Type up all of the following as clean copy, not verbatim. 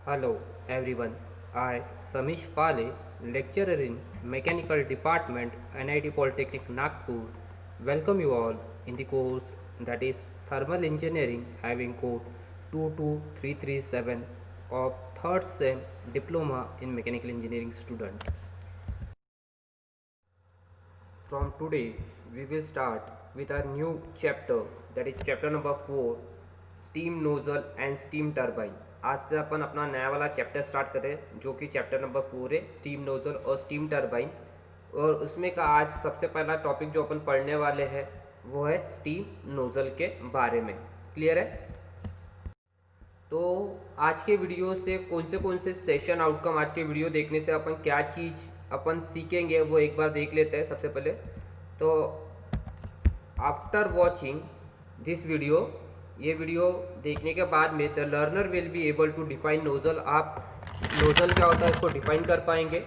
Hello everyone, I Samish Pale, lecturer in Mechanical Department, NIT Polytechnic Nagpur, welcome you all in the course that is Thermal Engineering having code 22337 of 3rd SEM Diploma in Mechanical Engineering student. From today, we will start with our new chapter that is chapter number 4 steam nozzle and steam turbine. आज से अपन अपना नया वाला chapter start करें जो कि chapter number 4 है steam nozzle और स्टीम टरबाइन। और उसमें का आज सबसे पहला टॉपिक जो अपन पढ़ने वाले हैं वो है स्टीम नोजल के बारे में। क्लियर है? तो आज के वीडियो से कौन से सेशन आउटकम आज के वीडियो देखने से अपन क्या चीज़ अपन सीखेंगे वो एक बार देख लेते हैं। सबसे पहले तो आफ्टर वॉचिंग दिस वीडियो, ये वीडियो देखने के बाद में the learner will be able to define nozzle. आप नोजल क्या होता है इसको डिफाइन कर पाएंगे।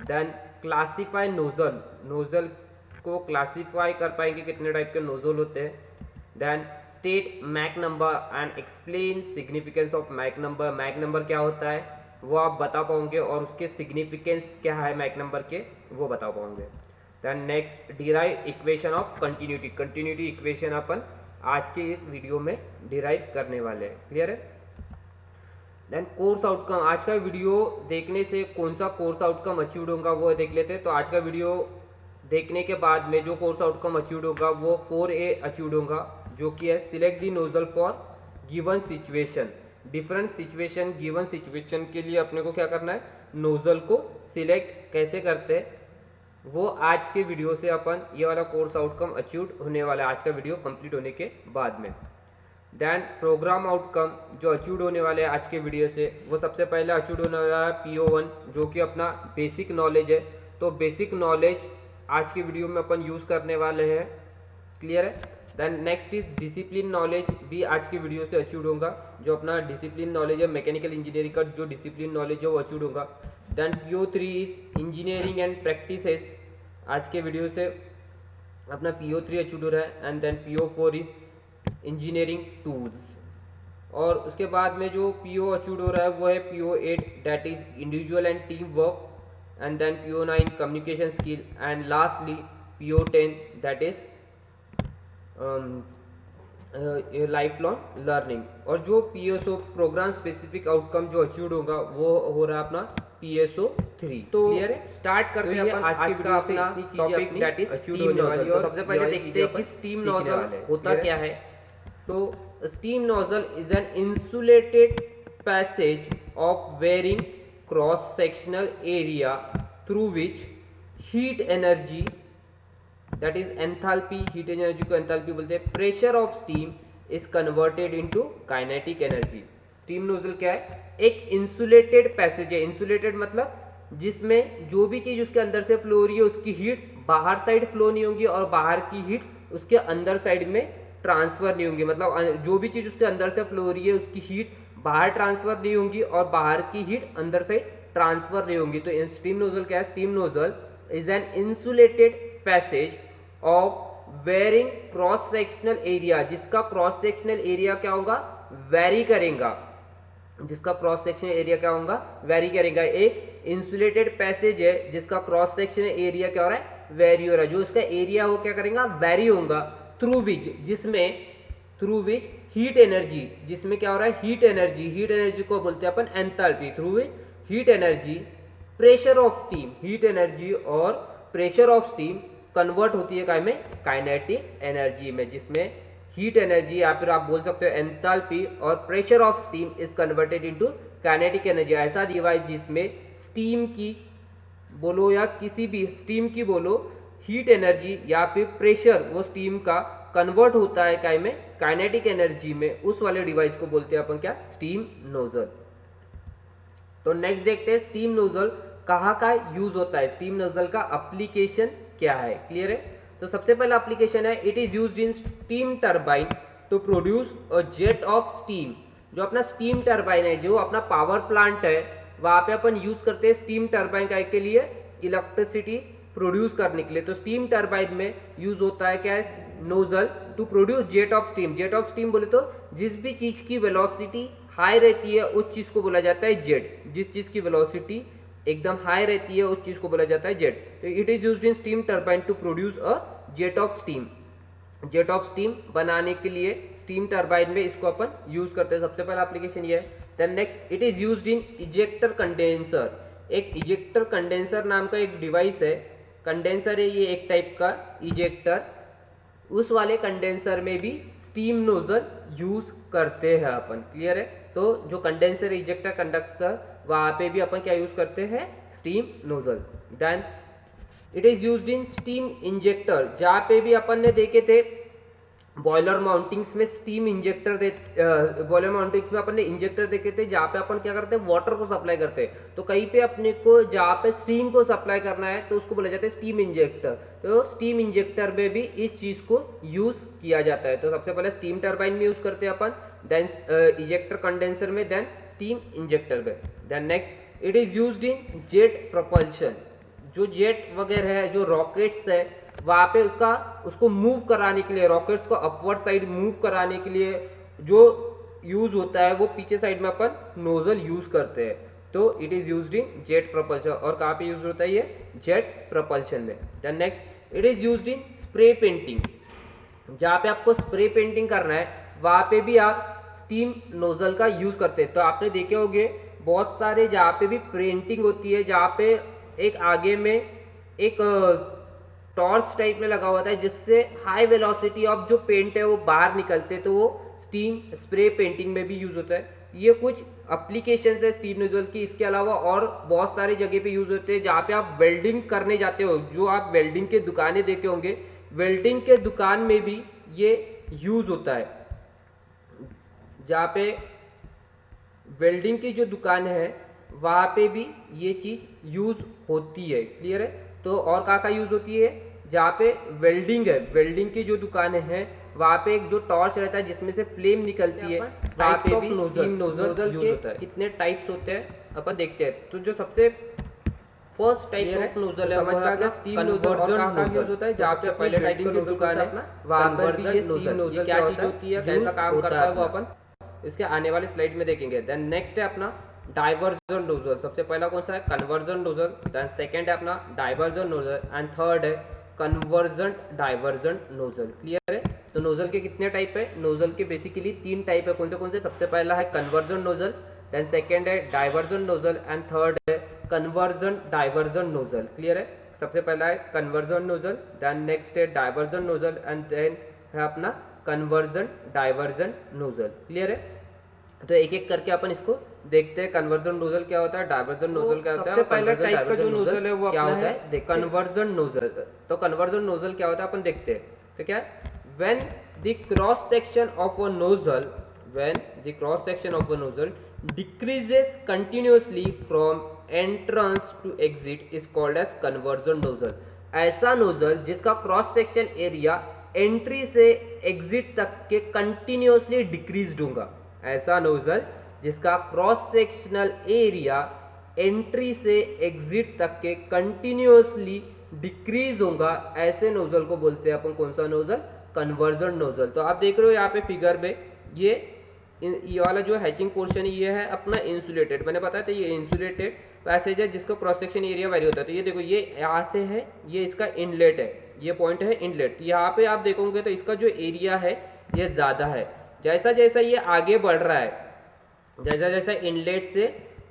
देन क्लासीफाई नोजल, नोजल को क्लासीफाई कर पाएंगे कितने टाइप के नोजल होते हैं। Then state Mach number and explain significance of Mach number. Mach number क्या होता है वो आप बता पाओगे और उसके सिग्निफिकेंस क्या है मैक नंबर के वो बता पाओगे। Then next derive equation of continuity. Continuity equation अपन आज के इस वीडियो में डिराइव करने वाले हैं। क्लियर है? देन कोर्स आउटकम, आज का वीडियो देखने से कौन सा कोर्स आउटकम अचीव होगा वो देख लेते हैं। तो आज का वीडियो देखने के बाद में जो कोर्स आउटकम अचीव होगा वो 4A अचीव होगा जो कि है select the nozzle for given situation. Different situation, given situation के लिए अपने को क्या करना है, नोजल को सिलेक्ट कैसे करते हैं वो आज के वीडियो से अपन ये वाला कोर्स आउटकम अचीव होने वाला है आज का वीडियो कंप्लीट होने के बाद में। देन प्रोग्राम आउटकम जो अचीव होने वाले हैं आज के वीडियो से वो सबसे पहले अचीव होने वाला है PO1 जो कि अपना बेसिक नॉलेज है। तो बेसिक नॉलेज आज के वीडियो में अपन यूज़ करने वाले हैं। क्लियर है? Then next is discipline knowledge भी आज की वीडियो से अचीव होगा। जो अपना डिसिप्लिन नॉलेज है मैकेनिकल इंजीनियरिंग का जो डिसिप्लिन नॉलेज है वो अचीव होगा। Then PO3 is engineering and practices, आज के वीडियो से अपना PO3 अचीव हो रहा है। And then PO4 is engineering tools. और उसके बाद में जो PO अचीव हो रहा है वो है PO8 that is individual and team work. And then PO9 communication skill. And lastly PO10 that is life long learning. और जो PSO प्रोग्राम स्पेसिफिक आउटकम जो अचीव होगा वो हो रहा है अपना PSO3। तो क्लियर है? स्टार्ट करते हैं अपन आज का अपना टॉपिक दैट इज अचीव होने वाली। और सबसे पहले देखते हैं कि स्टीम नोजल होता क्या है। तो steam nozzle is an insulated passage of varying cross sectional area through which heat energy that is enthalpy, heat energy को एंथैल्पी बोलते हैं, pressure of steam is converted into kinetic energy. Steam nozzle क्या है? एक insulated passage है। Insulated मतलब जिसमें जो भी चीज उसके अंदर से फ्लो हो रही है उसकी हीट बाहर साइड फ्लो नहीं होगी और बाहर की हीट उसके अंदर साइड में ट्रांसफर नहीं होंगी। मतलब जो भी चीज उसके अंदर से फ्लो हो रही है उसकी हीट बाहर ट्रांसफर नहीं होंगी और बाहर की हीट अंदर साइड ट्रांसफर नहीं होंगी। तो स्टीम नोजल क्या है? Steam nozzle is an insulated passage of varying cross sectional area, जिसका क्रॉस सेक्शनल एरिया क्या होगा? वेरी करेगा। जिसका क्रॉस सेक्शनल एरिया क्या होगा? वेरी करेगा। एक इंसुलेटेड पैसेज है जिसका क्रॉस सेक्शनल एरिया क्या हो रहा है? वेरी हो रहा है। जो उसका एरिया हो क्या करेगा? वेरी होगा। थ्रू विच, जिसमें थ्रू विच हीट एनर्जी, जिसमें क्या हो रहा है? Heat energy. हीट एनर्जी को बोलते हैं अपन enthalpy. Through which heat energy, pressure of steam, heat energy और प्रेशर ऑफ स्टीम कन्वर्ट होती है काय में? काइनेटिक एनर्जी में, जिसमें हीट एनर्जी या फिर आप बोल सकते हो एंथैल्पी और pressure of steam is converted into kinetic energy. ऐसा डिवाइस जिसमें स्टीम की बोलो या किसी भी स्टीम की बोलो हीट एनर्जी या फिर प्रेशर वो स्टीम का कन्वर्ट होता है काय में? काइनेटिक एनर्जी में, उस वाले डिवाइस को बोलते हैं अपन क्या? Steam nozzle. तो नेक्स्ट देखते हैं स्टीम नोजल कहाँ का यूज होता है, स्टीम नोजल का एप्लीकेशन क्या है। क्लियर है? तो सबसे पहला एप्लीकेशन है it is used in steam turbine to produce a jet of steam. जो अपना स्टीम टरबाइन है, जो अपना पावर प्लांट है, वहां पे अपन यूज करते हैं स्टीम टरबाइन का के लिए इलेक्ट्रिसिटी प्रोड्यूस करने के लिए। तो स्टीम टरबाइन में यूज होता है क्या है? Nozzle to produce jet of steam. Jet of steam बोले तो जिस भी चीज की वेलोसिटी हाई रहती है उस चीज़ को बोला जाता है जेट। जिस चीज़ की वेलोसिटी एकदम हाई रहती है उस चीज़ को बोला जाता है जेट। तो it is used in steam turbine to produce a jet of steam. Jet of steam बनाने के लिए स्टीम टरबाइन में इसको अपन यूज करते हैं। सबसे पहला एप्लीकेशन ये है। Then next, it is used in ejector condenser. एक इजेक्टर कंडेंसर नाम का एक डिवाइस है, कंडेंसर है ये एक टाइप का इजेक्टर। उस वाले कंडेंसर में भी स्टीम नोजल यूज करते हैं अपन। क्लियर है? तो जो कंडेंसर इजेक्टर कंडक्टर वहां पे भी अपन क्या यूज करते हैं? Steam nozzle. Then it is used in steam injector, जहाँ पे भी अपन ने देखे थे बॉयलर माउंटिंग्स में स्टीम इंजेक्टर बॉयलर माउंटिंग्स में अपन ने इंजेक्टर देखे थे जहाँ पे अपन क्या करते हैं? वाटर को सप्लाई करते हैं। तो कहीं पे अपने को जहाँ पे स्टीम को सप्लाई करना है तो उसको बोला जाता है स्टीम इंजेक्टर। तो स्टीम इंजेक्टर में भी इस चीज को यूज किया जाता है। तो सबसे पहले स्टीम टरबाइन में यूज करते हैं अपन, देन इजेक्टर कंडेंसर में, देन स्टीम इंजेक्टर में। Then next, it is used in jet propulsion. जो जेट वगैरह है, जो रॉकेट्स है, वहाँ पे उसको मूव कराने के लिए, रॉकेट्स को अपवर्ड साइड मूव कराने के लिए जो यूज होता है वो पीछे साइड में अपन नोजल यूज करते हैं। तो it is used in jet propulsion. और कहाँ पे यूज होता है ये? जेट प्रपल्शन में। Then next, it is used in spray painting. जहाँ पे आपको स्प्रे पेंटिंग करना है वहाँ पे भी आप स्टीम नोजल का यूज करते हैं। तो आपने देखे होंगे बहुत सारे जहाँ पे भी पेंटिंग होती है, जहाँ पे एक आगे में एक टॉर्च टाइप में लगा हुआ था जिससे हाई वेलोसिटी ऑफ जो पेंट है वो बाहर निकलते, तो वो स्टीम स्प्रे पेंटिंग में भी यूज होता है। ये कुछ एप्लीकेशंस है स्टीम नोजल की। इसके अलावा और बहुत सारी जगह पे यूज होते हैं जहाँ पे आप वेल्डिंग करने जाते हो। जो आप वेल्डिंग के दुकानें देखे होंगे, वेल्डिंग के दुकान में भी ये यूज होता है। जहाँ पे वेल्डिंग की जो दुकान है वहाँ पे भी ये चीज़ यूज होती है। क्लियर है? तो और कहाँ यूज होती है? जहाँ पे वेल्डिंग है, वेल्डिंग की जो दुकानें हैं वहाँ पे एक जो टॉर्च रहता है जिसमें से फ्लेम निकलती है, वहाँ पे भी स्टीम नोजल यूज होता है। कितने टाइप्स होते हैं अपन देखते हैं। तो जो सबसे फर्स्ट टाइप ऑफ नोजल है, समझ में आ गया स्टीम नोजल। और कहाँ यूज होता है? जहाँ पे पहले वेल्डिंग की दुकान है वहाँ पर भी ये स्टीम नोजल क्या चीज होती है, कैसा काम करता है वो अपन इसके आने वाले स्लाइड में देखेंगे। देन नेक्स्ट है अपना डाइवर्जन नोजल। सबसे पहला कौन सा है? Convergent nozzle. देन सेकंड है अपना डाइवर्जन नोजल एंड थर्ड है कन्वर्जन डाइवर्जन नोजल। क्लियर है? तो नोजल के कितने टाइप है? नोजल के बेसिकली 3 टाइप है। कौन से? सबसे पहला है कन्वर्जन नोजल, देन सेकंड है डाइवर्जन नोजल एंड थर्ड है कन्वर्जन डाइवर्जन नोजल। क्लियर है? सबसे पहला है कन्वर्जन नोजल, देन नेक्स्ट है डाइवर्जन नोजल एंड देन है अपना कन्वर्जन डाइवर्जन नोजल। क्लियर है? तो एक एक करके अपन इसको देखते हैं। कन्वर्जन नोजल क्या होता है, डाइवर्जन नोजल क्या होता है, सबसे पहला टाइप का जो नोजल है वो क्या होता है? Convergent nozzle. तो कन्वर्जन नोजल क्या होता है अपन देखते हैं। तो क्या है? When the cross section of a nozzle, when the cross section of a nozzle decreases continuously from entrance to exit is called as convergent nozzle. ऐसा नोजल जिसका क्रॉस सेक्शन एरिया एंट्री से एग्जिट तक के continuously decreased होगा। ऐसा nozzle जिसका cross sectional area entry से exit तक के कंटिन्यूअसली डिक्रीज होगा, ऐसे नोजल को बोलते हैं अपन कौन सा नोजल? Conversion nozzle. तो आप देख रहे हो यहाँ पे फिगर में ये वाला जो हैचिंग पोर्शन ये है अपना इंसुलेटेड। मैंने बताया था ये इंसुलेटेड पैसेज है जिसका क्रॉस सेक्शन एरिया वेरी होता है। तो ये देखो ये यहाँ से है, ये इसका इनलेट है, ये पॉइंट है इनलेट। यहाँ पे आप देखोगे तो इसका जो एरिया है ये ज़्यादा है। जैसा जैसा ये आगे बढ़ रहा है, जैसा जैसा इनलेट से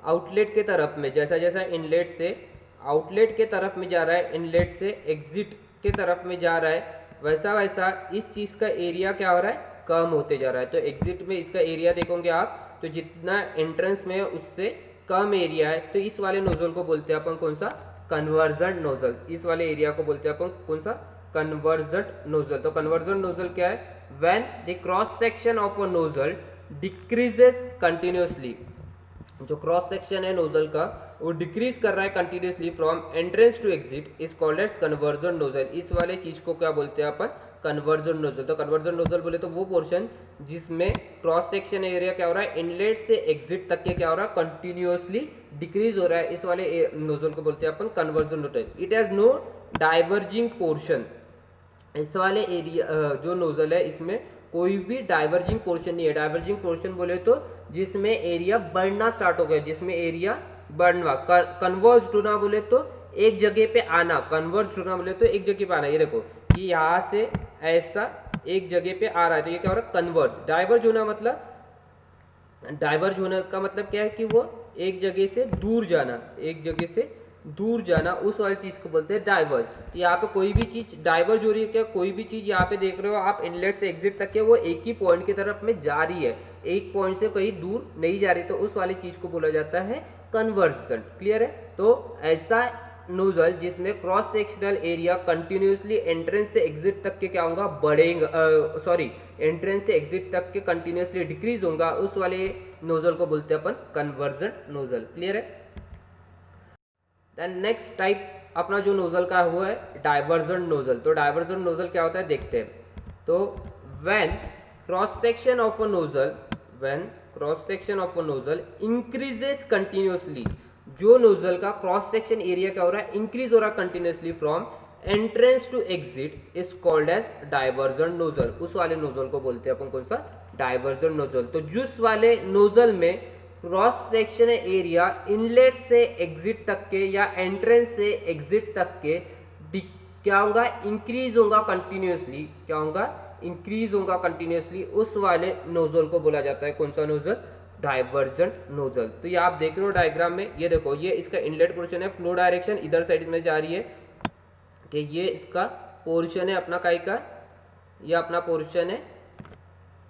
आउटलेट के तरफ में, जैसा जैसा इनलेट से आउटलेट के तरफ में जा रहा है, इनलेट से एग्जिट के तरफ में जा रहा है, वैसा वैसा इस चीज़ का एरिया क्या हो रहा है? कम होते जा रहा है। तो एग्जिट में इसका एरिया देखोगे आप तो जितना एंट्रेंस में है उससे कम एरिया है, तो इस वाले नोजल को बोलते हैं अपन कौन सा? Convergent nozzle. इस वाले एरिया को बोलते हैं अपन कौन सा? Convergent nozzle. तो कन्वर्जन नोजल क्या है? When the cross section of a nozzle decreases continuously, जो क्रॉस सेक्शन है नोजल का वो डिक्रीज कर रहा है continuously from entrance to exit is called as convergent nozzle. इस वाले चीज को क्या बोलते हैं अपन? Convergent nozzle. तो कन्वर्जन नोजल बोले तो वो पोर्शन जिसमें क्रॉस सेक्शन एरिया क्या हो रहा है? इनलेट से एग्जिट तक के क्या हो रहा है? कंटिन्यूअसली डिक्रीज हो रहा है, इस वाले नोजल को बोलते हैं अपन convergent nozzle. It has no diverging portion. इस वाले एरिया जो नोजल है इसमें कोई भी डाइवर्जिंग पोर्शन नहीं है। डाइवर्जिंग पोर्शन बोले तो जिसमें एरिया बढ़ना स्टार्ट हो गया, जिसमें एरिया बढ़ना। कन्वर्ज होना बोले तो एक जगह पे आना, कन्वर्ज होना बोले तो एक जगह पे आना। ये देखो कि यहाँ से ऐसा एक जगह पे आ रहा है तो ये क्या हो रहा है, कन्वर्ज। डाइवर्ज होना मतलब, डाइवर्ज होने का मतलब क्या है कि वो एक जगह से दूर जाना, एक जगह से दूर जाना, उस वाली चीज को बोलते हैं डाइवर्ज। यहाँ पे कोई भी चीज डाइवर्ज हो रही है क्या, कोई भी चीज यहाँ पे देख रहे हो आप इनलेट से एग्जिट तक के, वो एक ही पॉइंट की तरफ में जा रही है, एक पॉइंट से कहीं दूर नहीं जा रही, तो उस वाली चीज को बोला जाता है कन्वर्जन। क्लियर है। तो ऐसा नोजल जिसमें cross sectional area continuously entrance से एग्जिट तक के क्या होगा, बढ़ेगा, सॉरी एंट्रेंस से एग्जिट तक के कंटिन्यूसली डिक्रीज होगा, उस वाले नोजल को बोलते हैं अपन कन्वर्जन नोजल। क्लियर है। देन नेक्स्ट टाइप अपना जो नोजल का हुआ है डाइवर्जन नोजल। तो डाइवर्जन नोजल क्या होता है देखते हैं। तो when cross section of a nozzle, when cross section of a nozzle increases continuously, जो नोजल का क्रॉस सेक्शन एरिया क्या हो रहा है, इंक्रीज हो रहा है continuously from entrance to exit, is called as divergent nozzle. उस वाले नोजल को बोलते हैं अपन कौन सा, डाइवर्जन नोजल। तो जिस वाले नोजल में क्रॉस सेक्शन एरिया इनलेट से एग्जिट तक के या एंट्रेंस से एग्जिट तक के क्या होगा, इंक्रीज होगा कंटिन्यूसली, क्या होगा, इंक्रीज होगा कंटिन्यूसली, उस वाले नोजल को बोला जाता है कौन सा नोजल, डाइवर्जन नोजल। तो ये आप देख रहे हो डायग्राम में, ये देखो ये इसका इनलेट पोर्शन है, फ्लो डायरेक्शन इधर साइड में जा रही है कि ये इसका पोर्शन है अपना काई का, ये अपना पोर्शन है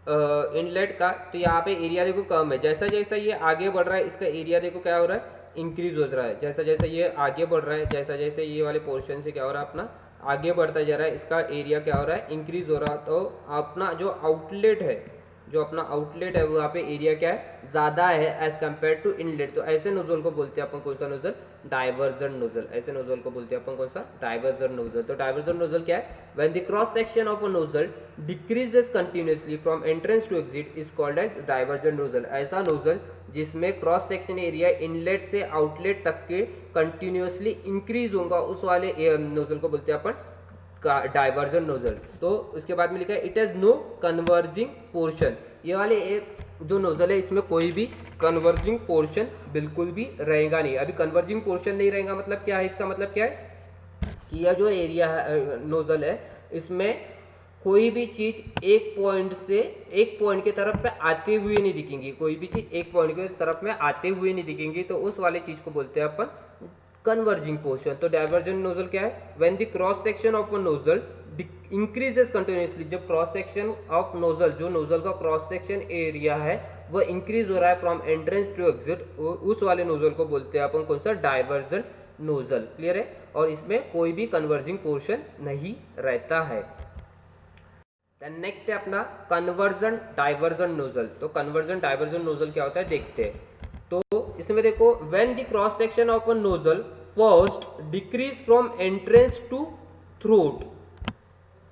इनलेट का। तो यहाँ पे एरिया देखो कम है, जैसा जैसा ये आगे बढ़ रहा है इसका एरिया देखो क्या हो रहा है, इंक्रीज हो रहा है। जैसा जैसा ये आगे बढ़ रहा है, जैसा जैसे ये वाले पोर्शन से क्या हो रहा है अपना आगे बढ़ता जा रहा है, इसका एरिया क्या हो रहा है, इंक्रीज हो रहा है। तो अपना जो आउटलेट है, जो अपना आउटलेट है वहाँ पे एरिया क्या है, ज़्यादा है एज कम्पेयर टू इनलेट। तो ऐसे नोजल को बोलते हैं अपन कौन सा नोजल, डाइवर्जन नोजल। ऐसे नोजल को बोलते हैं अपन कौन सा, डाइवर्जन नोजल। तो डाइवर्जन नोजल क्या है, when the cross section of a nozzle decreases continuously from entrance to exit is called as divergent nozzle. ऐसा नोजल जिसमें क्रॉस सेक्शन एरिया इनलेट से आउटलेट तक के कंटिन्यूसली इंक्रीज होगा, उस वाले नोजल को बोलते हैं अपन डाइवर्जन नोजल। तो उसके बाद में लिखा है it has no converging portion. ये वाले जो नोजल है इसमें कोई भी कन्वर्जिंग पोर्शन बिल्कुल भी रहेगा नहीं। अभी कन्वर्जिंग पोर्शन नहीं रहेगा मतलब क्या है, इसका मतलब क्या है कि यह जो एरिया है नोजल है इसमें कोई भी चीज एक पॉइंट से एक पॉइंट की तरफ में आते हुए नहीं दिखेंगी, कोई भी चीज एक पॉइंट की तरफ में आते हुए नहीं दिखेंगी, तो उस वाले चीज को बोलते हैं अपन कन्वर्जिंग पोर्शन। तो डाइवर्जन नोजल क्या है, when the cross section of a nozzle increases continuously, जब क्रॉस सेक्शन ऑफ नोजल, जो नोजल का क्रॉस सेक्शन एरिया है वो इंक्रीज हो रहा है फ्रॉम एंट्रेंस टू एग्जिट, उस वाले नोजल को बोलते हैं अपन कौन सा, डाइवर्जन नोजल। क्लियर है। और इसमें कोई भी कन्वर्जिंग पोर्शन नहीं रहता है। देन नेक्स्ट है अपना कन्वर्जन डाइवर्जन नोजल। तो कन्वर्जन डाइवर्जन नोजल क्या होता है देखते हैं। तो इसमें देखो when the cross section of a nozzle first decrease from entrance to throat,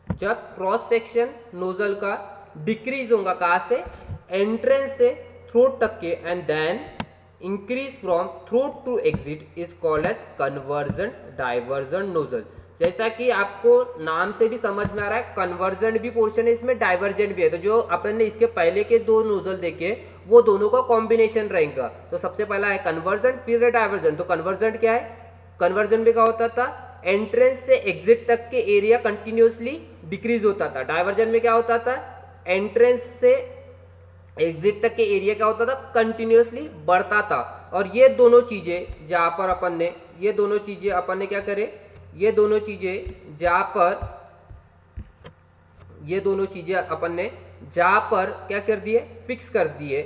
जब क्रॉस सेक्शन नोजल का डिक्रीज होगा कहाँ से, एंट्रेंस से थ्रोट तक के, and then increase from throat to exit is called as convergent divergent nozzle. जैसा कि आपको नाम से भी समझ में आ रहा है, कन्वर्जन भी पोर्शन है इसमें, डाइवर्जेंट भी है। तो जो अपन ने इसके पहले के दो नोजल देखे वो दोनों का कॉम्बिनेशन रहेगा। तो सबसे पहला है कन्वर्जन, फिर है डाइवर्जन। तो कन्वर्जन क्या है, कन्वर्जन में क्या होता था, एंट्रेंस से एग्जिट तक के एरिया कंटिन्यूसली डिक्रीज होता था। डाइवर्जन में क्या होता था, एंट्रेंस से एग्जिट तक के एरिया क्या होता था, कंटिन्यूसली बढ़ता था। और ये दोनों चीजें जहां पर अपन ने, ये दोनों चीजें अपन ने क्या करे, ये दोनों चीजें जहां पर, ये दोनों चीजें अपन ने जहां पर क्या कर दिए, फिक्स कर दिए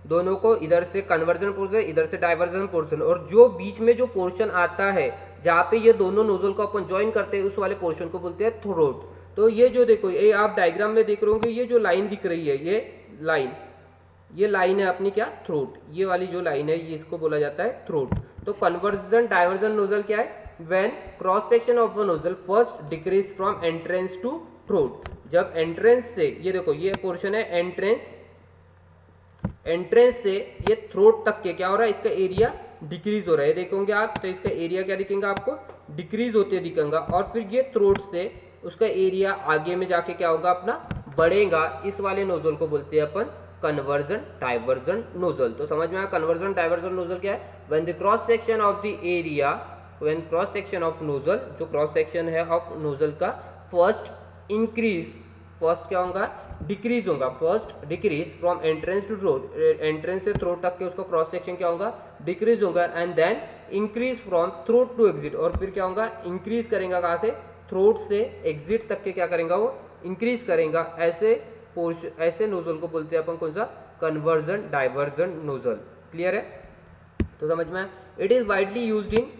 दोनों को, इधर से कन्वर्जन पोर्शन इधर से डाइवर्जन पोर्शन, और जो बीच में जो पोर्शन आता है जहाँ पे ये दोनों नोजल को अपन ज्वाइन करते हैं उस वाले पोर्शन को बोलते हैं थ्रोट। तो ये जो देखो, ये आप डायग्राम में देख रहे होंगे, ये जो लाइन दिख रही है, ये लाइन है अपनी क्या, थ्रोट। ये वाली जो लाइन है ये इसको बोला जाता है थ्रोट। तो कन्वर्जन डाइवर्जन नोजल क्या है, when cross section of a nozzle first decrease from entrance to throat, जब एंट्रेंस से, ये देखो ये पोर्शन है एंट्रेंस से ये थ्रोट तक के क्या हो रहा है, इसका एरिया डिक्रीज हो रहा है, देखोगे आप। तो इसका एरिया क्या दिखेगा आपको, डिक्रीज होते दिखेगा। और फिर ये थ्रोट से उसका एरिया आगे में जाके क्या होगा अपना, बढ़ेगा, इस वाले नोजल को बोलते हैं अपन कन्वर्जन डाइवर्जन नोजल। तो समझ में आया कन्वर्जन डाइवर्जन नोजल क्या है? When the cross section of the area, when cross section of nozzle, जो क्रॉस सेक्शन है ऑफ नोजल का फर्स्ट इंक्रीज, फर्स्ट क्या होगा? डिक्रीज होगा, first decrease from entrance to throat, entrance से थ्रोट तक के उसका क्रॉस सेक्शन क्या होगा? डिक्रीज होगा, and then increase from throat to exit, और फिर क्या होगा? इंक्रीज करेगा कहाँ से? थ्रोट से एग्जिट तक के क्या करेगा वो? इंक्रीज करेगा। ऐसे नोजल को बोलते हैं अपन कौन सा? Conversion divergent nozzle. क्लियर है? तो समझ में? It is widely used in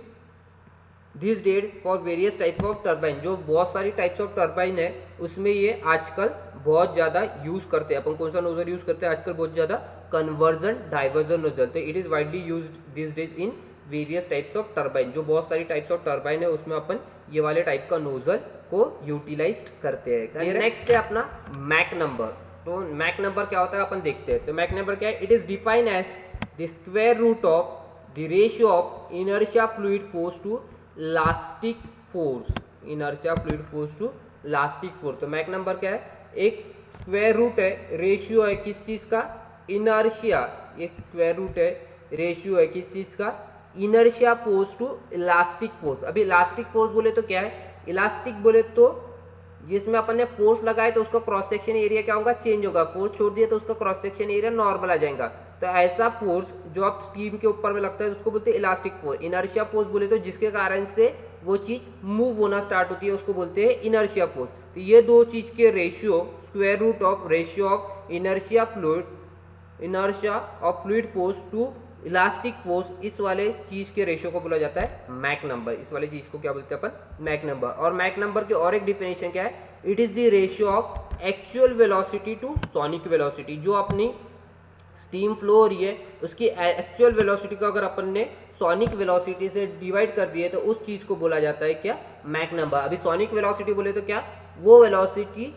this date for various type of turbine, जो बहुत सारी टाइप्स ऑफ टर्बाइन है उसमें ये आजकल बहुत ज़्यादा यूज करते हैं। अपन कौन सा नोजल यूज करते हैं आजकल बहुत ज़्यादा? Convergent divergent nozzle. तो it is widely used this days in various types of turbine, जो बहुत सारी टाइप्स ऑफ टर्बाइन है उसमें अपन ये वाले टाइप का नोजल को यूटिलाइज करते हैं। नेक्स्ट है अपना मैक नंबर। तो मैक नंबर क्या होता है अपन देखते हैं। तो मैक नंबर क्या है? It is defined as the square root of the ratio of inertia fluid force to elastic force, inertia fluid force to elastic force. तो मैक नंबर क्या है? एक स्क्वायर रूट है, रेशियो है किस चीज का? इनर्शिया। एक स्क्वायर रूट है, रेशियो है किस चीज का? Inertia force to elastic force. अभी इलास्टिक फोर्स बोले तो क्या है? इलास्टिक बोले तो जिसमें अपन ने फोर्स लगाए तो उसका क्रॉस सेक्शन एरिया क्या होगा? चेंज होगा। फोर्स छोड़ दिया तो उसका क्रॉस सेक्शन एरिया नॉर्मल आ जाएगा। तो ऐसा फोर्स जो आप स्टीम के ऊपर में लगता है उसको बोलते हैं इलास्टिक फोर्स। इनर्शिया फोर्स बोले तो जिसके कारण से वो चीज मूव होना स्टार्ट होती है उसको बोलते हैं इनर्शिया फोर्स। तो ये दो चीज के ratio, square root of ratio of inertia of fluid force to elastic force, इस वाले चीज के रेशियो को बोला जाता है मैक नंबर। इस वाले चीज को क्या बोलते हैं अपन? Mach number. और मैक नंबर की और एक डिफिनेशन क्या है? It is the ratio of actual velocity to sonic velocity. जो अपनी स्टीम फ्लो हो रही है उसकी एक्चुअल वेलोसिटी को अगर अपन ने सोनिक वेलोसिटी से डिवाइड कर दिए तो उस चीज को बोला जाता है क्या? Mach number. अभी सोनिक वेलोसिटी बोले तो क्या? वो वेलोसिटी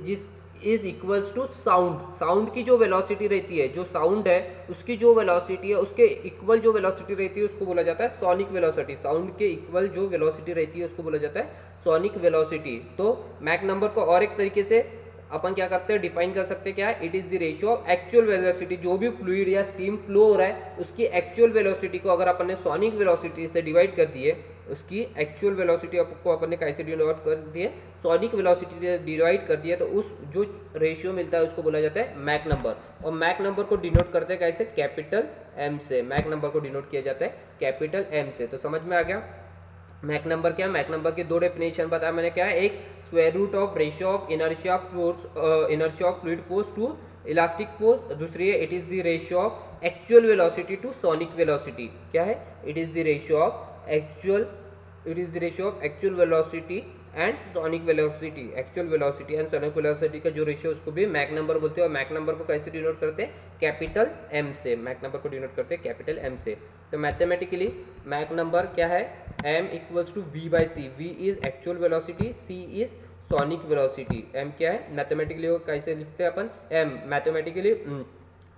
जिस is equals to sound, sound की जो वेलोसिटी रहती है, जो साउंड है उसकी जो वेलोसिटी है उसके इक्वल जो वेलोसिटी रहती है उसको बोला जाता है सोनिक वेलोसिटी। साउंड के इक्वल जो वेलोसिटी रहती है उसको बोला जाता है सोनिक वेलोसिटी। तो मैक नंबर को और एक तरीके से अपन क्या करते हैं? डिफाइन कर सकते हैं क्या? It is the ratio of actual velocity, जो भी फ्लूइड या स्टीम फ्लो हो रहा है उसकी एक्चुअल वेलोसिटी को अगर अपन ने सोनिक वेलोसिटी से डिवाइड कर दिए, उसकी एक्चुअल वेलोसिटी को अपन ने कैसे डिनोट कर दिए? सोनिक वेलोसिटी से डिवाइड कर दिया, तो उस जो रेशियो मिलता है उसको बोला जाता है मैक नंबर। और मैक नंबर को डिनोट करते हैं कैसे? कैपिटल एम से। मैक नंबर को डिनोट किया जाता है कैपिटल एम से। तो समझ में आ गया मैक नंबर क्या? मैक नंबर की दो डेफिनेशन बताया मैंने। क्या है? एक square root of ratio of inertia force, inertia of fluid force to elastic force. दूसरी है it is the ratio of actual velocity to sonic velocity. क्या है? It is the ratio of actual, it is the ratio of actual velocity and sonic velocity. Actual velocity and sonic velocity का जो ratio उसको भी Mach number बोलते हैं। और Mach number को कैसे डिनोट करते हैं? कैपिटल एम से। मैक नंबर को डिनोट करते हैं कैपिटल एम से। तो मैथमेटिकली मैक नंबर क्या है? m equals to v by c. v is actual velocity, c is sonic velocity. m क्या है? मैथमेटिकली कैसे लिखते हैं अपन? m mathematically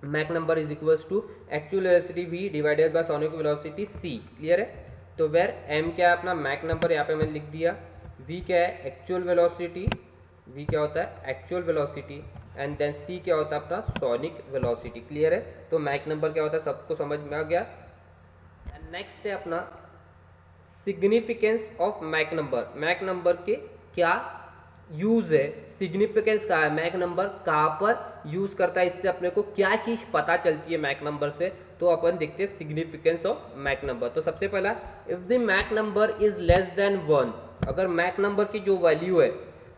Mach number is equals to actual velocity v divided by sonic velocity c। Clear है? तो where m क्या है अपना? मैक नंबर यहाँ पे मैंने लिख दिया। v क्या है? Actual velocity. v क्या होता है? Actual velocity. And then c क्या होता है अपना? Sonic velocity. क्लियर है? तो मैक नंबर क्या होता है सबको समझ में आ गया। नेक्स्ट है अपना significance of Mach number. Mach number के क्या यूज है? सिग्निफिकेंस का है मैक नंबर कहाँ पर यूज करता है, इससे अपने को क्या चीज पता चलती है मैक नंबर से। तो अपन देखते हैं सिग्निफिकेंस ऑफ मैक नंबर। तो सबसे पहला, if the Mac number is less than 1, अगर मैक नंबर की जो वैल्यू है,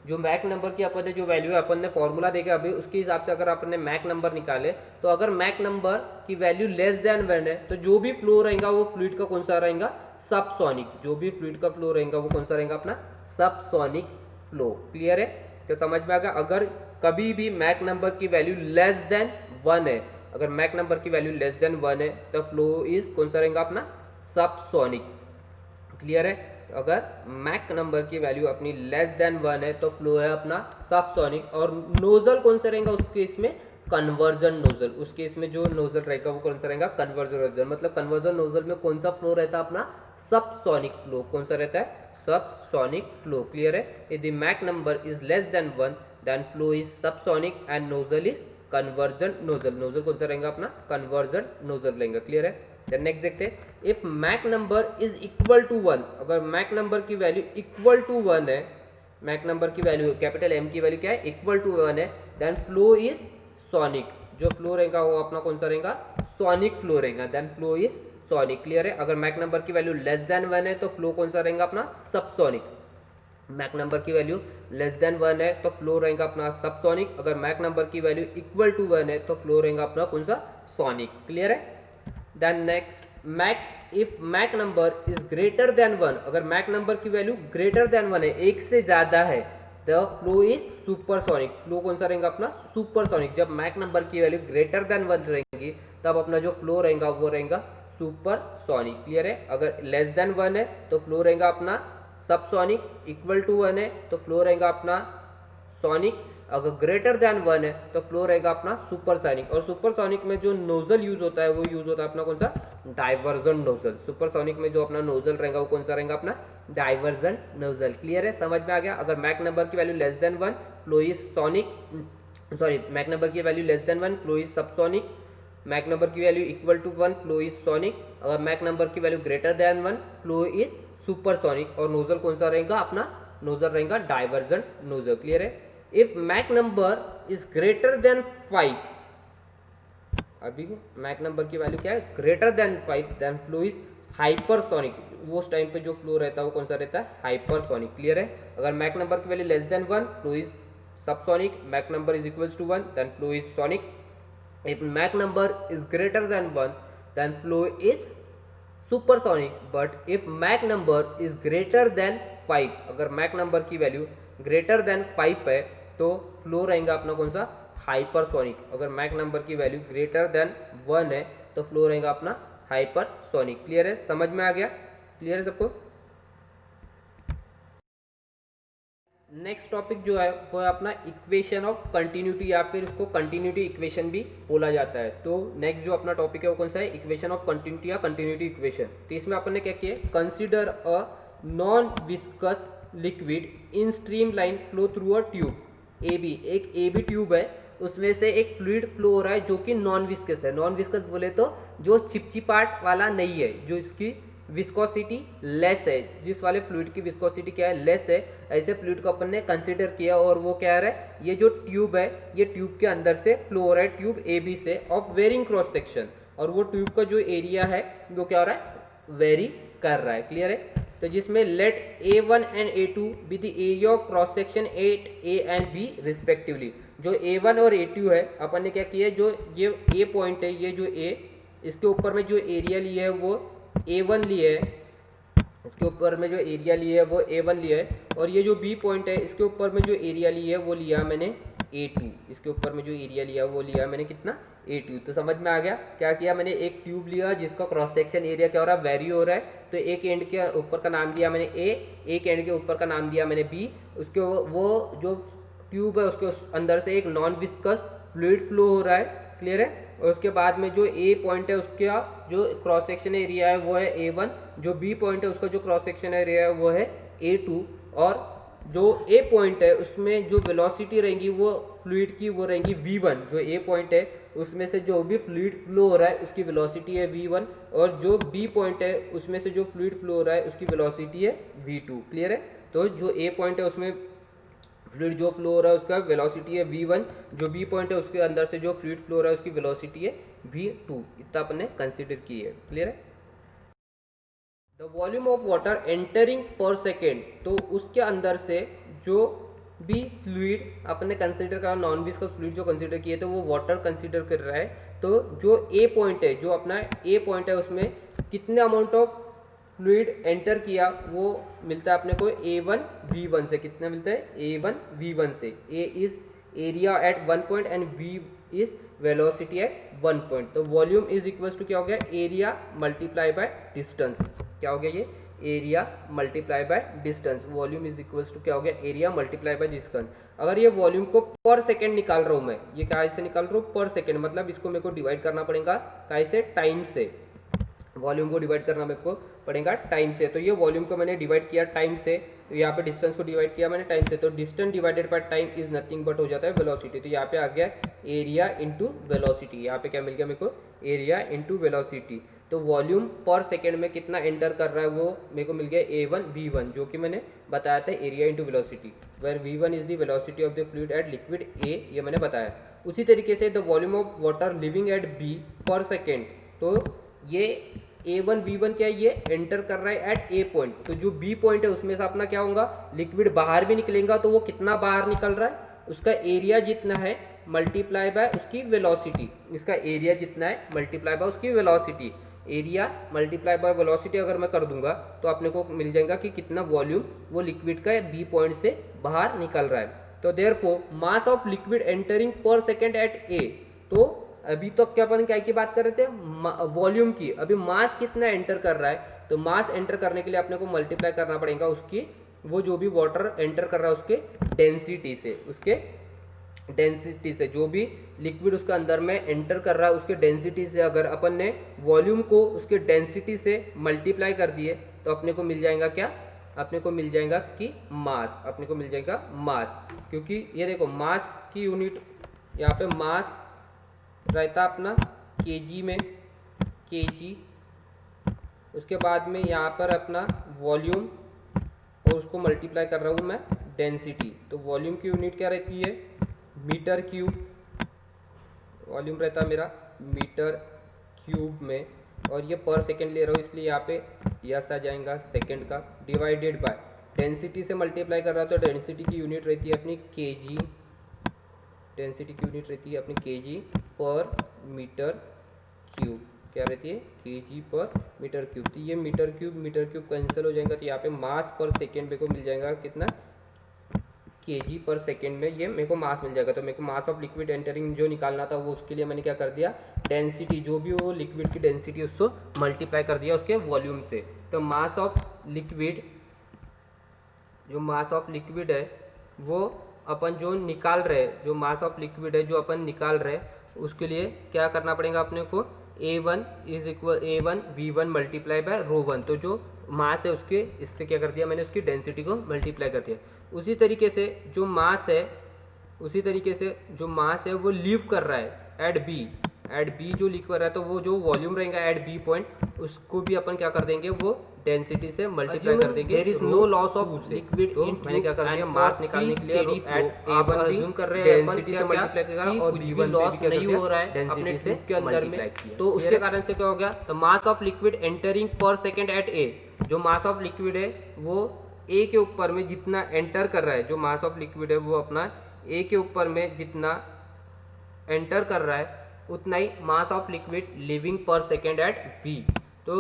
जो मैक नंबर की अपन ने जो वैल्यू है अपन ने फॉर्मूला देखा अभी, उसके हिसाब से अगर अपन ने मैक नंबर निकाले तो अगर मैक नंबर की वैल्यू लेस देन 1 है तो जो भी फ्लो रहेगा वो फ्लूइड का कौन सा रहेगा? सबसोनिक। जो भी फ्लूइड का फ्लो रहेगा वो कौन सा रहेगा अपना? Subsonic flow. क्लियर है? तो समझ में आ गया। अगर कभी भी मैक नंबर की वैल्यू लेस देन 1 है, अगर मैक नंबर की वैल्यू लेस देन 1 है तो फ्लो इज कौन सा रहेगा अपना? सबसोनिक। क्लियर है? अगर मैक नंबर की वैल्यू अपनी लेस देन 1 है तो फ्लो है अपना सबसोनिक। और नोजल कौन सा रहेगा उस केस में? Conversion nozzle. उस केस में जो नोजल रहेगा वो कौन सा रहेगा? Convergent nozzle. मतलब कन्वर्जन नोजल में कौन सा फ्लो रहता है अपना? Subsonic flow. कौन सा रहता है? Subsonic flow. क्लियर है? यदि Mach number is less than 1 then flow is subsonic and nozzle is convergent nozzle. Nozzle कौन सा रहेगा अपना, कन्वर्जन नोजल रहेगा। क्लियर है। देन नेक्स्ट देखते हैं, if Mach number is equal to 1, अगर मैक नंबर की वैल्यू इक्वल टू 1 है, मैक नंबर की वैल्यू कैपिटल एम की वैल्यू क्या है, इक्वल टू 1 है, देन फ्लो इज सोनिक। जो फ्लो रहेगा वो अपना कौन सा रहेगा, सोनिक फ्लो रहेगा। Then flow is sonic. Clear है। अगर मैक नंबर की वैल्यू लेस देन 1 है तो फ्लो कौन सा रहेगा अपना, सबसोनिक। मैक नंबर की वैल्यू लेस देन 1 है तो फ्लो रहेगा अपना सबसोनिक। अगर मैक नंबर की वैल्यू इक्वल टू 1 है तो फ्लो रहेगा अपना कौन सा, सोनिक। क्लियर है। Then next, Mach if Mach number is greater than 1, अगर मैक नंबर की वैल्यू ग्रेटर देन 1 है, एक से ज्यादा है, the flow is supersonic. Flow कौन सा रहेगा अपना, सुपरसोनिक। जब मैक नंबर की वैल्यू ग्रेटर देन 1 रहेगी तब अपना जो फ्लो रहेगा वो रहेगा सुपरसोनिक। क्लियर है। अगर लेस देन 1 है तो फ्लो रहेगा अपना सबसोनिक, इक्वल टू 1 है तो फ्लो रहेगा अपना सोनिक, अगर ग्रेटर देन 1 है तो फ्लो रहेगा अपना सुपरसोनिक। और सुपरसोनिक में जो नोजल यूज होता है वो यूज होता है अपना कौन सा, डाइवर्जन नोजल। सुपरसोनिक में जो अपना नोजल रहेगा वो कौन सा रहेगा अपना, डाइवर्जन नोजल। क्लियर है, समझ में आ गया। अगर मैक नंबर की value less than 1, flow is sonic, sorry Mach number की value less than 1, flow is subsonic. Mach number की value equal to 1, flow is sonic. अगर मैक नंबर की value greater than 1, flow is supersonic. और nozzle कौन सा रहेगा अपना, nozzle रहेगा डाइवर्जन नोजल। क्लियर है। If Mach number is greater than 5, अभी मैक नंबर की वैल्यू क्या है, greater than 5, then flow is hypersonic. वो उस टाइम पे जो फ्लो रहता है वो कौन सा रहता है, हाइपरसोनिक। क्लियर है। अगर मैक नंबर की value less than 1, flow is subsonic. Mach number is equals to 1, then flow is sonic. If Mach number is greater than 1, then flow is supersonic. But if Mach number is greater than 5, अगर Mach number की value greater than 5 है तो flow रहेगा अपना कौन सा, hypersonic. अगर Mach number की वैल्यू ग्रेटर देन 1 है तो फ्लो रहेगा अपना हाइपरसोनिक। क्लियर है, समझ में आ गया। क्लियर है सबको। नेक्स्ट टॉपिक जो है वो है अपना इक्वेशन ऑफ कंटिन्यूटी, या फिर इसको कंटिन्यूटी इक्वेशन भी बोला जाता है। तो नेक्स्ट जो अपना टॉपिक है वो कौन सा है, इक्वेशन ऑफ कंटिन्यूटी या कंटिन्यूटी इक्वेशन। तो इसमें अपन ने क्या किया, consider a non viscous liquid in stream line flow through a tube A B. एक ए बी ट्यूब है, उसमें से एक फ्लूइड फ्लो हो रहा है जो कि नॉन विस्कस है। नॉन विस्कस बोले तो जो चिपचिपाट वाला नहीं है, जो इसकी विस्कोसिटी लेस है, जिस वाले फ्लूइड की विस्कोसिटी क्या है, लेस है, ऐसे फ्लूइड को अपन ने कंसीडर किया। और वो क्या है, ये जो ट्यूब है, ये ट्यूब के अंदर से फ्लो हो रहा है, ट्यूब ए बी से, ऑफ वेरिंग क्रॉस सेक्शन। और वो ट्यूब का जो एरिया है वो क्या हो रहा है, वेरी कर रहा है। क्लियर है। तो जिसमें let A1 and A2 be the area of cross section at A and B respectively. जो A1 और A2 है, अपन ने क्या किया, जो ये A पॉइंट है, ये जो A, इसके ऊपर में जो एरिया लिया है वो A1 लिए है, इसके ऊपर में जो एरिया लिया है वो A1 लिया है। और ये जो B पॉइंट है, इसके ऊपर में जो एरिया लिया है वो लिया मैंने A2। इसके ऊपर में जो एरिया लिया वो लिया मैंने कितना, A2। तो समझ में आ गया। क्या किया मैंने, एक ट्यूब लिया जिसका क्रॉस सेक्शन एरिया क्या हो रहा है, वेरी हो रहा है। तो एक एंड के ऊपर का नाम दिया मैंने A, एक एंड के ऊपर का नाम दिया मैंने B। उसके वो जो ट्यूब है उसके अंदर से एक नॉन विस्कस फ्लूइड फ्लो हो रहा है। क्लियर है। और उसके बाद में जो A पॉइंट है उसका जो क्रॉस सेक्शन एरिया है वो है A1, जो B पॉइंट है उसका जो क्रॉस सेक्शन एरिया है वो है A2। और जो A पॉइंट है उसमें जो वेलोसिटी रहेगी वो फ्लूइड की वो रहेगी V1। जो A पॉइंट है उसमें से जो भी फ्लूइड फ्लो हो रहा है उसकी वेलोसिटी है V1, और जो B पॉइंट है उसमें से जो फ्लूइड फ्लो हो रहा है उसकी वेलोसिटी है V2। क्लियर है। तो जो A पॉइंट है उसमें फ्लूइड जो फ्लो हो रहा है उसका वेलोसिटी है V1, जो B पॉइंट है उसके अंदर से जो फ्लूइड फ्लो हो रहा है उसकी वेलोसिटी है V2। इतना अपन ने कंसीडर की है। क्लियर है। The volume of water entering पर सेकेंड, तो उसके अंदर से जो भी फ्लूइड अपने कंसीडर करा, नॉन विस्कस फ्लूइड जो कंसीडर किए थे वो वाटर कंसीडर कर रहा है। तो जो A पॉइंट है, जो अपना A पॉइंट है उसमें कितने अमाउंट ऑफ फ्लूइड एंटर किया वो मिलता है अपने को A1 V1 से। कितना मिलता है, A1 V1 से। A is area at 1 point and V is velocity at 1 point. तो वॉल्यूम इज इक्वल्स टू क्या हो गया, एरिया मल्टीप्लाई बाय डिस्टेंस। क्या हो गया ये, area multiply by distance. Volume is equals to क्या हो गया, एरिया मल्टीप्लाई बाय डिस्टेंस। अगर ये वॉल्यूम को पर सेकेंड निकाल रहा हूँ मैं, ये क्या से निकाल रहा हूँ, पर सेकेंड, मतलब इसको मेरे को डिवाइड करना पड़ेगा कैसे, टाइम से। वॉल्यूम को डिवाइड करना मेरे को पड़ेगा टाइम से। तो ये वॉल्यूम को मैंने डिवाइड किया टाइम से, तो यहाँ पे डिस्टेंस को डिवाइड किया मैंने टाइम से, तो distance divided by time is nothing but हो जाता है वेलोसिटी। तो यहाँ पे आ गया एरिया इंटू वेलोसिटी। यहाँ पे क्या मिल गया मेरे को, एरिया इंटू वेलोसिटी। तो वॉल्यूम पर सेकेंड में कितना एंटर कर रहा है वो मेरे को मिल गया A1 V1, जो कि मैंने बताया था area into velocity, where V1 is the velocity of the fluid at liquid A, ये मैंने बताया। उसी तरीके से the volume of water living at B per second, तो ये A1 V1 क्या है, ये एंटर कर रहा है एट A पॉइंट। तो जो B पॉइंट है उसमें से अपना क्या होगा, लिक्विड बाहर भी निकलेगा, तो वो कितना बाहर निकल रहा है, उसका एरिया जितना है मल्टीप्लाई बाय उसकी वेलोसिटी। इसका एरिया जितना है मल्टीप्लाई बाय उसकी velocity. Area multiply by velocity अगर मैं कर दूंगा तो अपने को मिल जाएगा कि कितना वॉल्यूम वो लिक्विड का बी पॉइंट से बाहर निकल रहा है। तो therefore mass of liquid entering पर सेकेंड एट ए, तो अभी तो क्या अपन क्या की बात कर रहे थे, वॉल्यूम की। अभी मास कितना एंटर कर रहा है, तो मास एंटर करने के लिए अपने को मल्टीप्लाई करना पड़ेगा उसकी, वो जो भी वाटर एंटर कर रहा है उसके डेंसिटी से, उसके डेंसिटी से, जो भी लिक्विड उसके अंदर में एंटर कर रहा है उसके डेंसिटी से अगर अपन ने वॉल्यूम को उसके डेंसिटी से मल्टीप्लाई कर दिए तो अपने को मिल जाएगा क्या, अपने को मिल जाएगा कि मास, अपने को मिल जाएगा मास। क्योंकि ये देखो मास की यूनिट यहाँ पे मास रहता अपना केजी में, केजी, उसके बाद में यहाँ पर अपना वॉल्यूम और उसको मल्टीप्लाई कर रहा हूँ मैं डेंसिटी। तो वॉल्यूम की यूनिट क्या रहती है, मीटर क्यूब, वॉल्यूम रहता है मेरा मीटर क्यूब में, और ये पर सेकेंड ले रहा हूँ इसलिए यहाँ पे यस आ जाएगा सेकेंड का, डिवाइडेड बाय डेंसिटी से मल्टीप्लाई कर रहा था, तो डेंसिटी की यूनिट रहती है अपनी केजी, डेंसिटी की यूनिट रहती है अपनी केजी पर मीटर क्यूब, क्या रहती है, केजी पर मीटर क्यूब। तो ये मीटर क्यूब कैंसिल हो जाएगा, तो यहाँ पे मास पर सेकेंड मेरे को मिल जाएगा कितना, केजी पर सेकेंड में ये मेरे को मास मिल जाएगा। तो मेरे को मास ऑफ लिक्विड एंटरिंग जो निकालना था वो उसके लिए मैंने क्या कर दिया, डेंसिटी, जो भी वो लिक्विड की डेंसिटी उसको मल्टीप्लाई कर दिया उसके वॉल्यूम से। तो मास ऑफ लिक्विड, जो मास ऑफ लिक्विड है वो अपन जो निकाल रहे, जो मास ऑफ लिक्विड है जो अपन निकाल रहे, उसके लिए क्या करना पड़ेगा अपने को, A1 is equal A1 V1 multiply by ρ1। तो जो मास है उसके, इससे क्या कर दिया मैंने, उसकी डेंसिटी को मल्टीप्लाई कर दिया। उसी तरीके से जो मास है, उसी तरीके से जो मास है वो लीव कर रहा है एट बी जो लीव कर रहा है, तो वो जो वॉल्यूम रहेगा एट बी पॉइंट उसको भी अपन क्या कर देंगे, वो डेंसिटी से मल्टीप्लाई कर देंगे। There is no loss of liquid in, मैंने क्या कर दिया, मास निकालने के लिए एट A1 अज्यूम कर रहे हैं डेंसिटी से मल्टीप्लाई करेगा, और B1 लॉस नहीं हो रहा है डेंसिटी से के अंदर में, तो उसके कारण से क्या हो गया, तो मास ऑफ लिक्विड एंटरिंग पर सेकंड एट ए, जो मास ऑफ लिक्विड है वो ए के ऊपर में जितना एंटर कर रहा है, जो मास ऑफ लिक्विड है वो अपना ए के ऊपर में जितना एंटर कर रहा है उतना ही मास ऑफ लिक्विड लिविंग पर सेकेंड एट बी। तो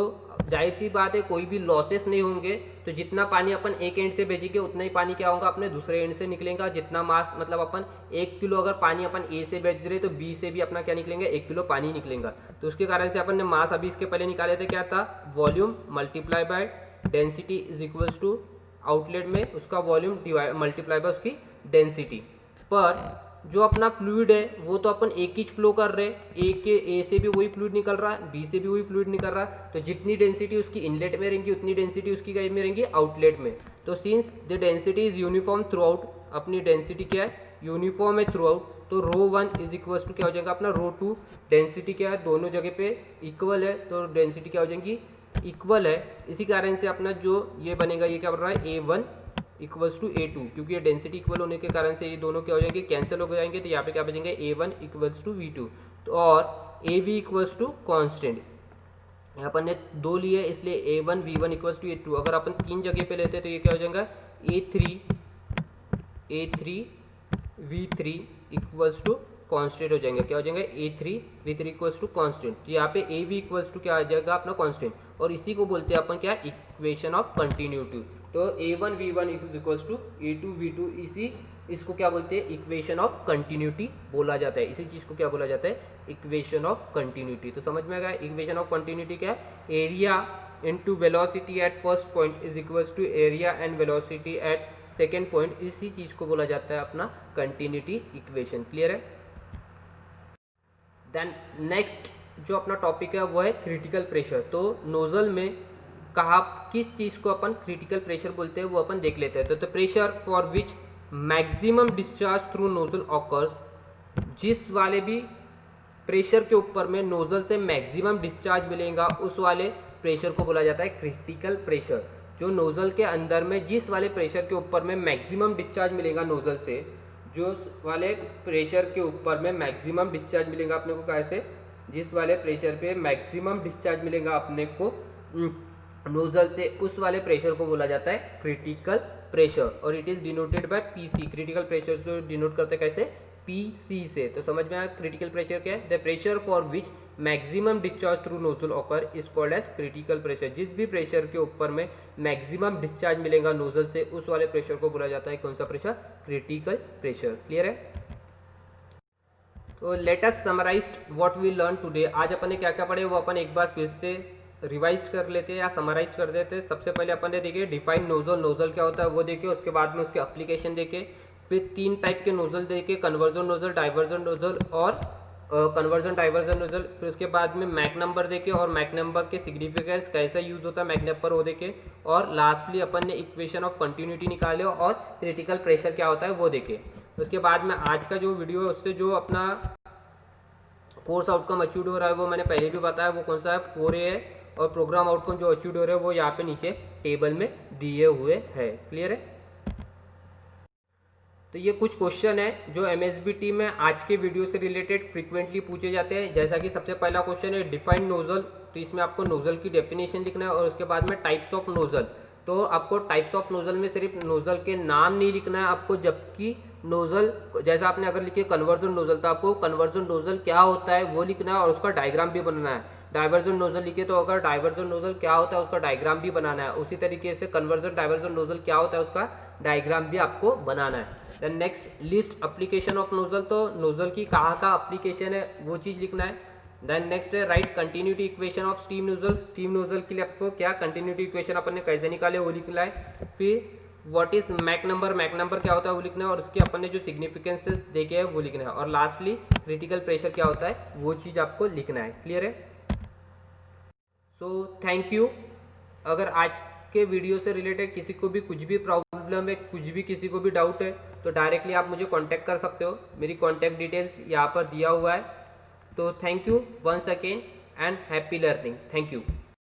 जाहिर सी बात है कोई भी लॉसेस नहीं होंगे, तो जितना पानी अपन एक एंड से भेजेंगे उतना ही पानी क्या होगा, अपने दूसरे एंड से निकलेगा। जितना मास मतलब अपन 1 किलो अगर पानी अपन ए से भेज रहे तो बी से भी अपना क्या निकलेंगे, 1 किलो पानी निकलेगा। तो उसके कारण से अपन ने मास अभी इसके पहले निकाले थे, क्या था, volume multiply by density is equals to outlet में उसका वॉल्यूम मल्टीप्लाई बाय उसकी डेंसिटी। पर जो अपना फ्लूइड है वो तो अपन एक ही फ्लो कर रहे हैं, ए से भी वही फ्लूइड निकल रहा है, बी से भी वही फ्लूइड निकल रहा है, तो जितनी डेंसिटी उसकी इनलेट में रहेंगी उतनी डेंसिटी उसकी कहीं में रहेंगी, आउटलेट में। तो since the density is uniform through out, अपनी डेंसिटी क्या है, यूनिफॉर्म है थ्रू आउट, तो ρ1 इज इक्वल टू क्या हो जाएगा अपना ρ2, डेंसिटी क्या है, दोनों जगह पे इक्वल है, तो डेंसिटी क्या हो जाएगी, इक्वल है। इसी कारण से अपना जो ये बनेगा, ये क्या बन रहा है, A1 इक्वल्स टू A2, क्योंकि ये डेंसिटी इक्वल होने के कारण से ये दोनों क्या हो जाएंगे, कैंसिल हो जाएंगे। तो यहाँ पे क्या बचेंगे, A1 इक्वल्स टू V2, तो और AB इक्वल्स टू कॉन्स्टेंट, यहाँ पर ने 2 लिए इसलिए A1 V1 equals to A2। अगर अपन 3 जगह पे लेते तो ये क्या हो जाएगा, A3 V3 equals to constant हो जाएंगे, क्या हो जाएंगे, A3 V3 equals to constant. तो यहाँ पे AB इक्वल्स टू क्या आ जाएगा अपना कॉन्स्टेंट, और इसी को बोलते हैं अपन क्या, इक्वेशन ऑफ कंटिन्यूटी। तो A1 V1 equals to A2 V2, इसको क्या बोलते हैं, इक्वेशन ऑफ कंटिन्यूटी बोला जाता है। इसी चीज़ को क्या बोला जाता है, इक्वेशन ऑफ कंटिन्यूटी। तो समझ में आ गया इक्वेशन ऑफ कंटिन्यूटी क्या है, area into velocity at first point is equals to area and velocity at second point, इसी चीज़ को बोला जाता है अपना कंटिन्यूटी इक्वेशन। क्लियर है। देन नेक्स्ट जो अपना टॉपिक है वो है क्रिटिकल प्रेशर। तो नोजल में कहाँ किस चीज़ को अपन क्रिटिकल प्रेशर बोलते हैं वो अपन देख लेते हैं। तो pressure for which maximum discharge through nozzle occurs, जिस वाले भी प्रेशर के ऊपर में नोजल से मैक्सिमम डिस्चार्ज मिलेगा उस वाले प्रेशर को बोला जाता है क्रिटिकल प्रेशर। जो नोजल के अंदर में जिस वाले प्रेशर के ऊपर में मैक्सिमम डिस्चार्ज मिलेगा नोजल से, जो वाले प्रेशर के ऊपर में मैक्सिमम डिस्चार्ज मिलेगा अपने को कैसे, जिस वाले प्रेशर पे मैक्सिमम डिस्चार्ज मिलेगा अपने को नोजल से, उस वाले प्रेशर को बोला जाता है क्रिटिकल प्रेशर। और it is denoted by PC. Critical pressure को डिनोट करते कैसे, पीसी से। तो समझ में आया क्रिटिकल प्रेशर क्या है। The pressure for which maximum discharge through nozzle occur is called as critical pressure. जिस भी प्रेशर के ऊपर में मैक्सिमम डिस्चार्ज मिलेगा नोजल से, उस वाले प्रेशर को बोला जाता है कौन सा प्रेशर, क्रिटिकल प्रेशर। क्लियर है। तो let us summarise what we learn today. आज अपन ने क्या क्या पढ़े वो अपन एक बार फिर से रिवाइज कर लेते हैं या समराइज कर देते हैं। सबसे पहले अपन ने देखे डिफाइन नोजल, नोजल क्या होता है वो देखे, उसके बाद में उसके एप्लीकेशन देखे, फिर 3 टाइप के नोजल देखे, कन्वर्जन नोजल, डाइवर्जन नोजल और कन्वर्जन डाइवर्जन नोजल। फिर उसके बाद में मैक नंबर देखे और मैक नंबर के सिग्निफिकेंस कैसा यूज होता है मैक नंबर वो देखे, और लास्टली अपन ने इक्वेशन ऑफ कंटिन्यूटी निकाले और क्रिटिकल प्रेशर क्या होता है वो देखे। उसके बाद में आज का जो वीडियो है उससे जो अपना कोर्स आउटकम अचीव हो रहा है वो मैंने पहले भी बताया, वो कौन सा है 4A है, और प्रोग्राम आउटकम जो अचीव हो रहा है वो यहाँ पे नीचे टेबल में दिए हुए है। क्लियर है। तो ये कुछ क्वेश्चन है जो MSBT में आज के वीडियो से रिलेटेड फ्रीक्वेंटली पूछे जाते हैं। जैसा कि सबसे पहला क्वेश्चन है डिफाइन नोजल, तो इसमें आपको नोजल की डेफिनेशन लिखना है, और उसके बाद में टाइप्स ऑफ नोजल। तो आपको टाइप्स ऑफ नोजल में सिर्फ नोजल के नाम नहीं लिखना है आपको, जबकि नोजल जैसा आपने अगर लिखे कन्वर्जन नोजल तो आपको कन्वर्जन नोजल क्या होता है वो लिखना है और उसका डायग्राम भी बनाना है। डाइवर्जन नोजल लिखे तो अगर डाइवर्जन नोजल क्या होता है उसका डायग्राम भी बनाना है। उसी तरीके से कन्वर्जन डाइवर्जन नोजल क्या होता है उसका डायग्राम भी आपको बनाना है। Then next list application of nozzle, तो नोजल की कहाँ का एप्लीकेशन है वो चीज़ लिखना है। देन नेक्स्ट है write continuity equation of steam nozzle. Steam nozzle के लिए आपको क्या कंटिन्यूटी इक्वेशन अपन ने कैसे निकाले वो लिखना है। फिर what is Mac number, Mach number क्या होता है वो लिखना है, और उसके अपन ने जो सिग्निफिकेंसेस देखे हैं वो लिखना है, और लास्टली क्रिटिकल प्रेशर क्या होता है वो चीज़ आपको लिखना है। क्लियर है। So thank you. अगर आज के वीडियो से रिलेटेड किसी को भी कुछ भी प्रॉब्लम है, कुछ भी किसी को भी डाउट है, तो डायरेक्टली आप मुझे कांटेक्ट कर सकते हो। मेरी कांटेक्ट डिटेल्स यहाँ पर दिया हुआ है। तो thank you once again and happy learning. Thank you.